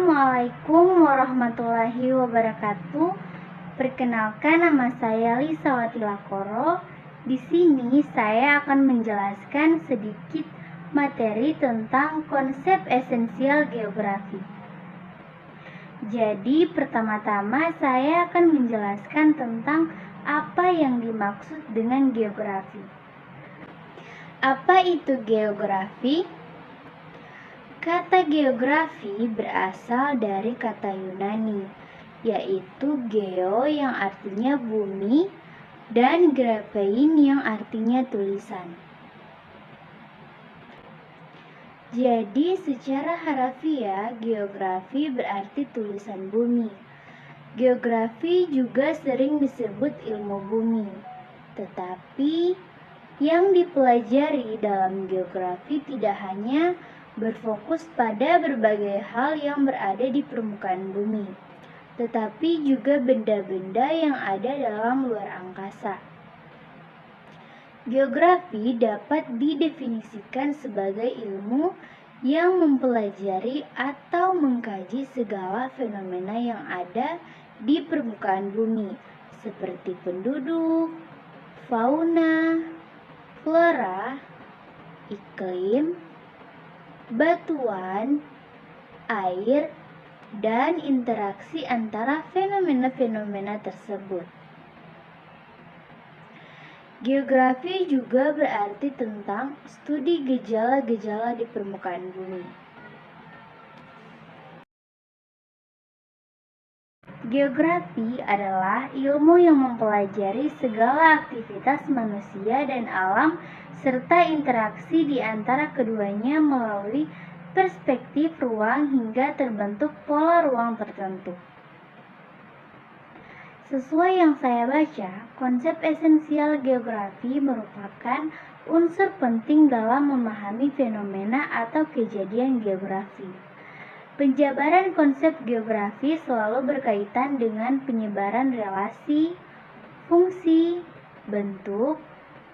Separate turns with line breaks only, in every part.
Assalamualaikum warahmatullahi wabarakatuh. Perkenalkan, nama saya Lisawati Lakoro. Di sini saya akan menjelaskan sedikit materi tentang konsep esensial geografi. Jadi, pertama-tama saya akan menjelaskan tentang apa yang dimaksud dengan geografi. Apa itu geografi? Kata geografi berasal dari kata Yunani, yaitu geo yang artinya bumi dan graphein yang artinya tulisan. Jadi secara harafiah, geografi berarti tulisan bumi. Geografi juga sering disebut ilmu bumi. Tetapi yang dipelajari dalam geografi tidak hanya berfokus pada berbagai hal yang berada di permukaan bumi, tetapi juga benda-benda yang ada dalam luar angkasa. Geografi dapat didefinisikan sebagai ilmu yang mempelajari atau mengkaji segala fenomena yang ada di permukaan bumi, seperti penduduk, fauna, flora, iklim, batuan, air, dan interaksi antara fenomena-fenomena tersebut. Geografi juga berarti tentang studi gejala-gejala di permukaan bumi. Geografi adalah ilmu yang mempelajari segala aktivitas manusia dan alam serta interaksi di antara keduanya melalui perspektif ruang hingga terbentuk pola ruang tertentu. Sesuai yang saya baca, konsep esensial geografi merupakan unsur penting dalam memahami fenomena atau kejadian geografi. Penjabaran konsep geografi selalu berkaitan dengan penyebaran relasi, fungsi, bentuk,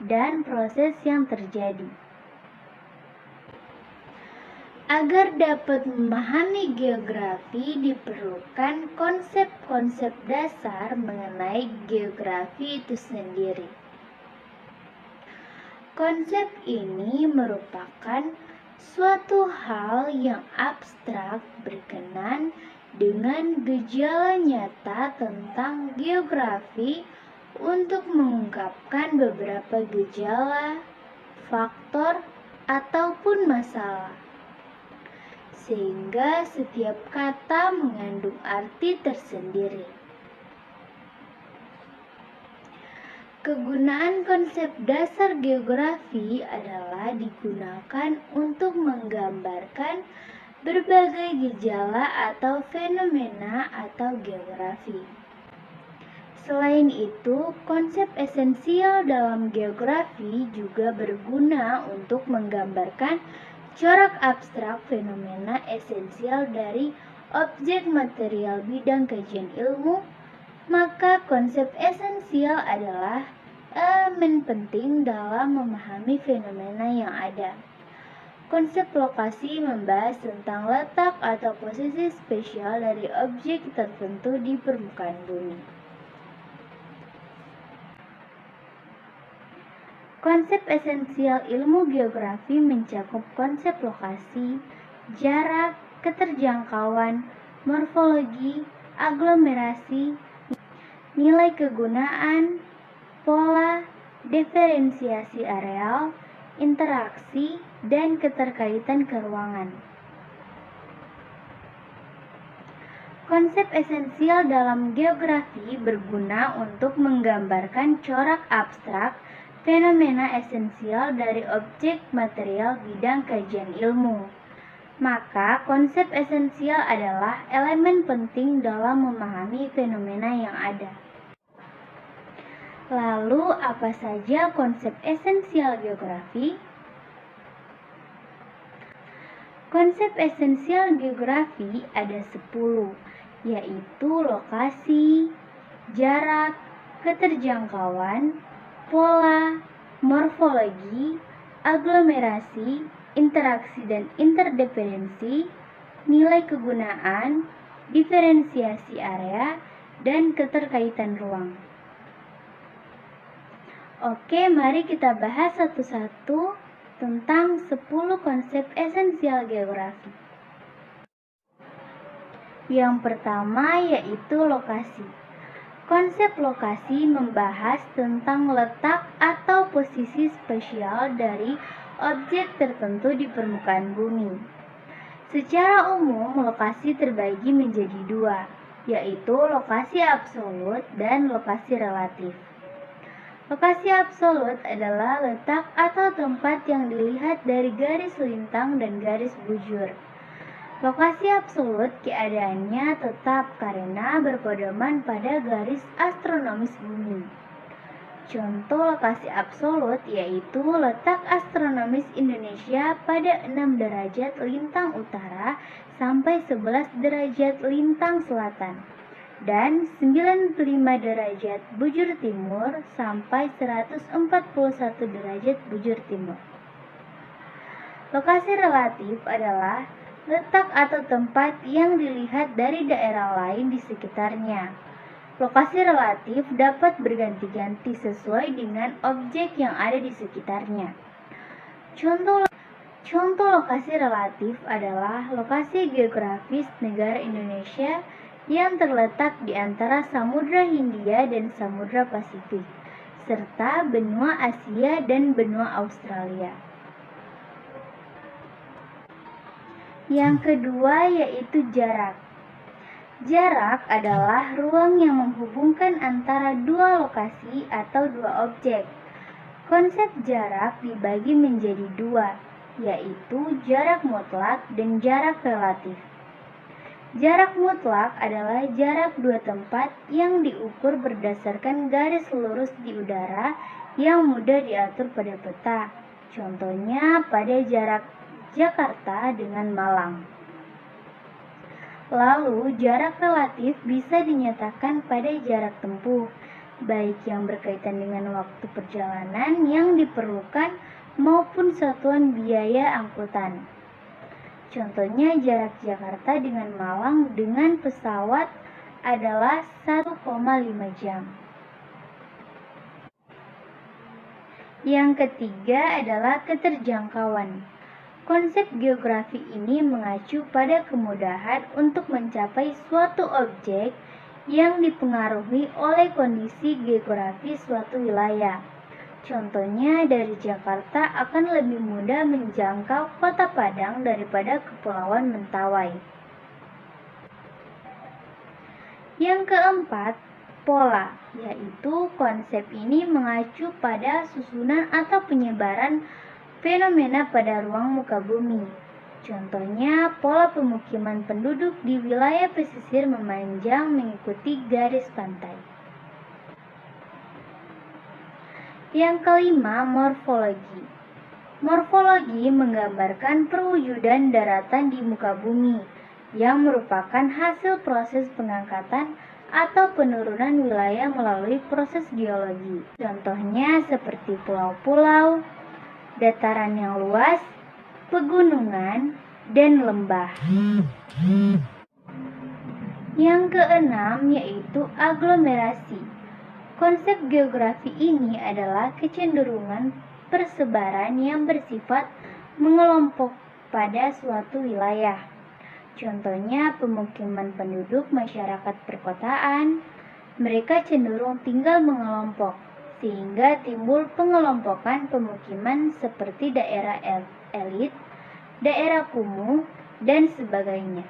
dan proses yang terjadi. Agar dapat memahami geografi, diperlukan konsep-konsep dasar mengenai geografi itu sendiri. Konsep ini merupakan suatu hal yang abstrak berkenan dengan gejala nyata tentang geografi untuk mengungkapkan beberapa gejala, faktor, ataupun masalah. Sehingga setiap kata mengandung arti tersendiri. Kegunaan konsep dasar geografi adalah digunakan untuk menggambarkan berbagai gejala atau fenomena atau geografi. Selain itu, konsep esensial dalam geografi juga berguna untuk menggambarkan corak abstrak fenomena esensial dari objek material bidang kajian ilmu. Maka konsep esensial adalah elemen penting dalam memahami fenomena yang ada. Konsep lokasi membahas tentang letak atau posisi spesial dari objek tertentu di permukaan bumi. Konsep esensial ilmu geografi mencakup konsep lokasi, jarak, keterjangkauan, morfologi, aglomerasi, nilai kegunaan, pola, diferensiasi areal, interaksi, dan keterkaitan keruangan. Konsep esensial dalam geografi berguna untuk menggambarkan corak abstrak fenomena esensial dari objek material bidang kajian ilmu. Maka konsep esensial adalah elemen penting dalam memahami fenomena yang ada. Lalu, apa saja konsep esensial geografi? Konsep esensial geografi ada 10, yaitu lokasi, jarak, keterjangkauan, pola, morfologi, aglomerasi, interaksi dan interdependensi, nilai kegunaan, diferensiasi area, dan keterkaitan ruang. Oke, mari kita bahas satu-satu tentang 10 konsep esensial geografi. Yang pertama yaitu lokasi. Konsep lokasi membahas tentang letak atau posisi spesial dari objek tertentu di permukaan bumi. Secara umum, lokasi terbagi menjadi dua, yaitu lokasi absolut dan lokasi relatif. Lokasi absolut adalah letak atau tempat yang dilihat dari garis lintang dan garis bujur. Lokasi absolut keadaannya tetap karena berpedoman pada garis astronomis bumi. Contoh lokasi absolut yaitu letak astronomis Indonesia pada 6 derajat lintang utara sampai 11 derajat lintang selatan dan 95 derajat bujur timur sampai 141 derajat bujur timur. Lokasi relatif adalah letak atau tempat yang dilihat dari daerah lain di sekitarnya. Lokasi relatif dapat berganti-ganti sesuai dengan objek yang ada di sekitarnya. Contoh lokasi relatif adalah lokasi geografis negara Indonesia yang terletak di antara Samudra Hindia dan Samudra Pasifik, serta benua Asia dan benua Australia. Yang kedua yaitu jarak. Jarak adalah ruang yang menghubungkan antara dua lokasi atau dua objek. Konsep jarak dibagi menjadi dua, yaitu jarak mutlak dan jarak relatif. Jarak mutlak adalah jarak dua tempat yang diukur berdasarkan garis lurus di udara yang mudah diatur pada peta. Contohnya pada jarak Jakarta dengan Malang. Lalu, jarak relatif bisa dinyatakan pada jarak tempuh, baik yang berkaitan dengan waktu perjalanan yang diperlukan maupun satuan biaya angkutan. Contohnya jarak Jakarta dengan Malang dengan pesawat adalah 1,5 jam. Yang ketiga adalah keterjangkauan. Konsep geografi ini mengacu pada kemudahan untuk mencapai suatu objek yang dipengaruhi oleh kondisi geografi suatu wilayah. Contohnya dari Jakarta akan lebih mudah menjangkau Kota Padang daripada Kepulauan Mentawai. Yang keempat, pola, yaitu konsep ini mengacu pada susunan atau penyebaran fenomena pada ruang muka bumi. Contohnya, pola pemukiman penduduk di wilayah pesisir memanjang mengikuti garis pantai. Yang kelima, morfologi. Morfologi menggambarkan perwujudan daratan di muka bumi yang merupakan hasil proses pengangkatan atau penurunan wilayah melalui proses geologi. Contohnya seperti pulau-pulau, dataran yang luas, pegunungan, dan lembah. Yang keenam yaitu aglomerasi. Konsep geografi ini adalah kecenderungan persebaran yang bersifat mengelompok pada suatu wilayah. Contohnya pemukiman penduduk masyarakat perkotaan, mereka cenderung tinggal mengelompok, sehingga timbul pengelompokan pemukiman seperti daerah elit, daerah kumuh, dan sebagainya.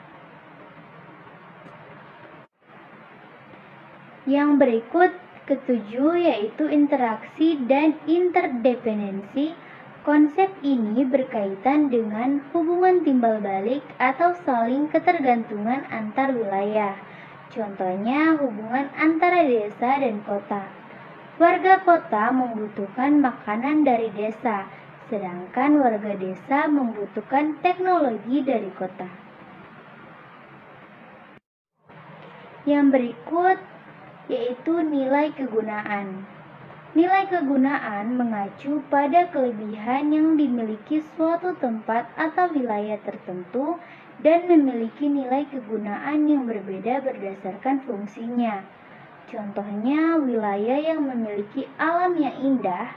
Yang berikut ketujuh yaitu interaksi dan interdependensi. Konsep ini berkaitan dengan hubungan timbal balik atau saling ketergantungan antar wilayah. Contohnya hubungan antara desa dan kota. Warga kota membutuhkan makanan dari desa, sedangkan warga desa membutuhkan teknologi dari kota. Yang berikut yaitu nilai kegunaan. Nilai kegunaan mengacu pada kelebihan yang dimiliki suatu tempat atau wilayah tertentu dan memiliki nilai kegunaan yang berbeda berdasarkan fungsinya. Contohnya, wilayah yang memiliki alam yang indah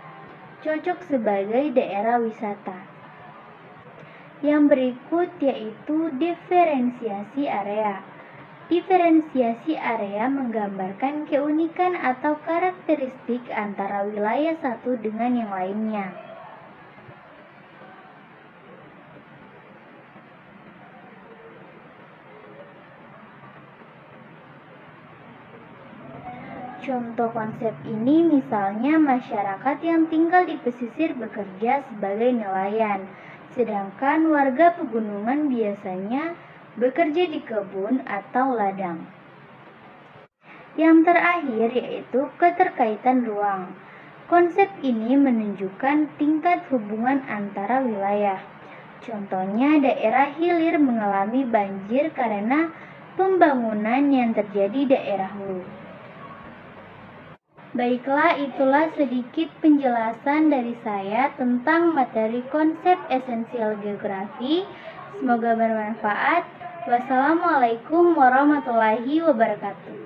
cocok sebagai daerah wisata. Yang berikut yaitu diferensiasi area. Diferensiasi area menggambarkan keunikan atau karakteristik antara wilayah satu dengan yang lainnya. Contoh konsep ini misalnya masyarakat yang tinggal di pesisir bekerja sebagai nelayan, sedangkan warga pegunungan biasanya bekerja di kebun atau ladang. Yang terakhir yaitu keterkaitan ruang. Konsep ini menunjukkan tingkat hubungan antara wilayah. Contohnya daerah hilir mengalami banjir karena pembangunan yang terjadi di daerah hulu. Baiklah, itulah sedikit penjelasan dari saya tentang materi konsep esensial geografi. Semoga bermanfaat. Wassalamualaikum warahmatullahi wabarakatuh.